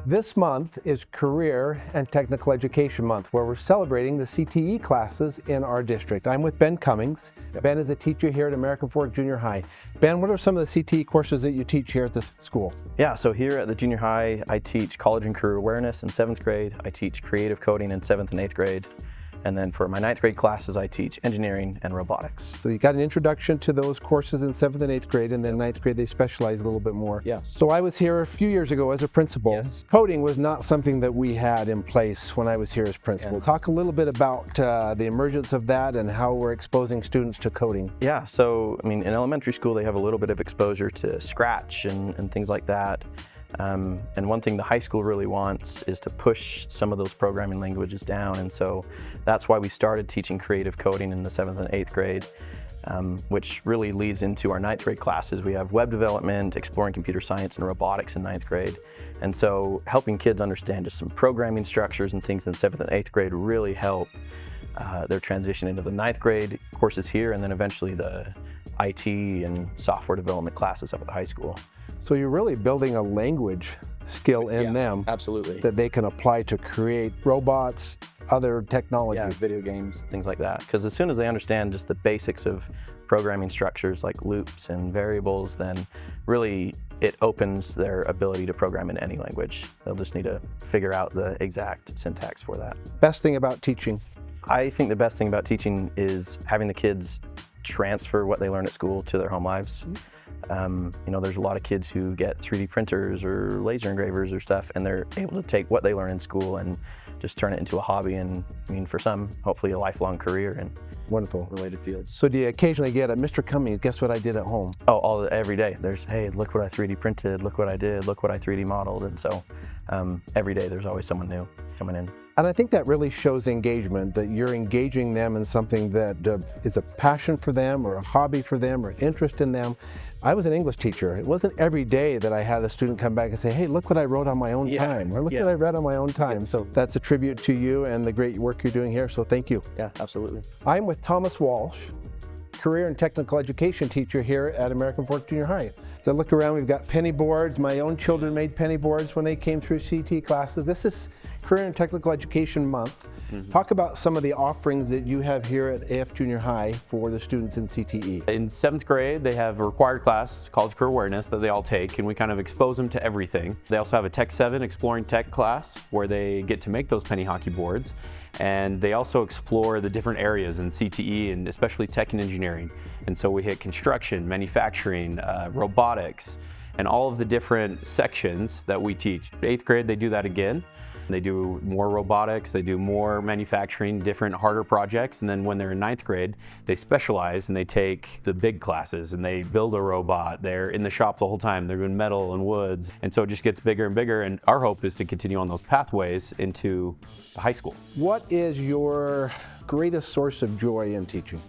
This month is Career and Technical Education Month, where we're celebrating the CTE classes in our district. I'm with Ben Cummings. Ben is a teacher here at American Fork Junior High. Ben, what are some of the CTE courses that you teach here at this school? Yeah, so here at the junior high, I teach college and career awareness in 7th grade. I teach creative coding in 7th and 8th grade. And then for my 9th grade classes, I teach engineering and robotics. So you got an introduction to those courses in 7th and 8th grade, and then 9th grade they specialize a little bit more. Yeah. So I was here a few years ago as a principal. Yes. Coding was not something that we had in place when I was here as principal. Yeah. Talk a little bit about the emergence of that and how we're exposing students to coding. Yeah, so I mean, in elementary school, they have a little bit of exposure to Scratch and things like that. And one thing the high school really wants is to push some of those programming languages down, and so that's why we started teaching creative coding in the 7th and 8th grade, which really leads into our 9th grade classes. We have web development, exploring computer science, and robotics in 9th grade. And so helping kids understand just some programming structures and things in 7th and 8th grade really help their transition into the 9th grade courses here, and then eventually the IT and software development classes up at the high school. So you're really building a language skill in them. Absolutely. That they can apply to create robots, other technology. Yeah, video games, things like that. Because as soon as they understand just the basics of programming structures like loops and variables, then really it opens their ability to program in any language. They'll just need to figure out the exact syntax for that. Best thing about teaching? I think the best thing about teaching is having the kids transfer what they learn at school to their home lives. You know, there's a lot of kids who get 3D printers or laser engravers or stuff, and they're able to take what they learn in school and just turn it into a hobby, and I mean, for some, hopefully a lifelong career in wonderful related fields. So do you occasionally get a Mr. Cummings, guess what I did at home? Oh, every day. There's, hey, look what I 3D printed, look what I did, look what I 3D modeled, and so every day there's always someone new coming in. And I think that really shows engagement, that you're engaging them in something that is a passion for them or a hobby for them or interest in them. I was an English teacher. It wasn't every day that I had a student come back and say, hey, look what I wrote on my own time, or look what I read on my own time. So that's a tribute to you and the great work you're doing here, so thank you. Yeah, absolutely. I'm with Thomas Walsh, career and technical education teacher here at American Fork Junior High. As I look around, we've got penny boards. My own children made penny boards when they came through CTE classes. This is Career and Technical Education Month. Talk about some of the offerings that you have here at AF Junior High for the students in CTE. In 7th grade, they have a required class, College Career Awareness, that they all take, and we kind of expose them to everything. They also have a Tech 7 Exploring Tech class where they get to make those penny hockey boards, and they also explore the different areas in CTE, and especially tech and engineering. And so we hit construction, manufacturing, robotics, and all of the different sections that we teach. 8th grade, they do that again. They do more robotics, they do more manufacturing, different harder projects, and then when they're in 9th grade, they specialize and they take the big classes and they build a robot. They're in the shop the whole time, they're doing metal and woods, and so it just gets bigger and bigger, and our hope is to continue on those pathways into high school. What is your greatest source of joy in teaching?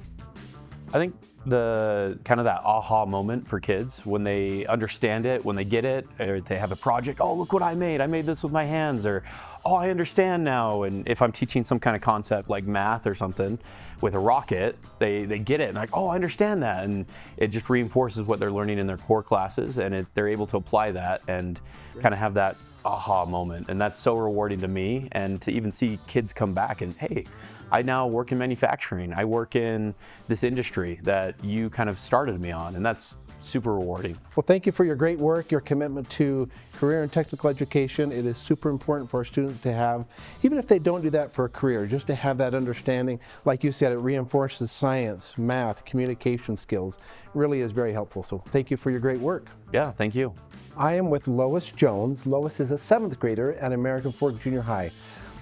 I think the kind of that aha moment for kids when they understand it, when they get it, or they have a project, oh, look what I made this with my hands, or oh, I understand now. And if I'm teaching some kind of concept like math or something with a rocket, they get it and like, oh, I understand that, and it just reinforces what they're learning in their core classes, and they're able to apply that and kind of have that aha moment, and that's so rewarding to me. And to even see kids come back and, hey, I now work in manufacturing, I work in this industry that you kind of started me on, and that's super rewarding. Well, thank you for your great work, your commitment to career and technical education. It is super important for our students to have, even if they don't do that for a career, just to have that understanding. Like you said, it reinforces science, math, communication skills. It really is very helpful. So thank you for your great work. Yeah, thank you. I am with Lois Jones. Lois is a 7th grader at American Fork Junior High.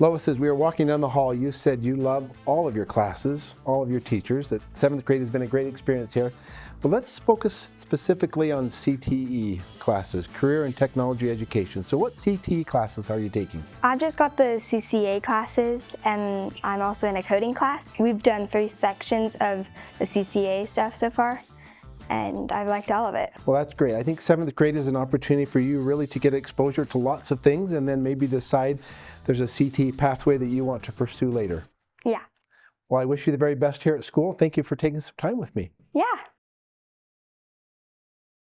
Lois, as we were walking down the hall, you said you love all of your classes, all of your teachers, that 7th grade has been a great experience here. But let's focus specifically on CTE classes, Career and Technology Education. So what CTE classes are you taking? I've just got the CCA classes, and I'm also in a coding class. We've done 3 sections of the CCA stuff so far, and I've liked all of it. Well, that's great. I think 7th grade is an opportunity for you really to get exposure to lots of things and then maybe decide there's a CTE pathway that you want to pursue later. Yeah. Well, I wish you the very best here at school. Thank you for taking some time with me. Yeah.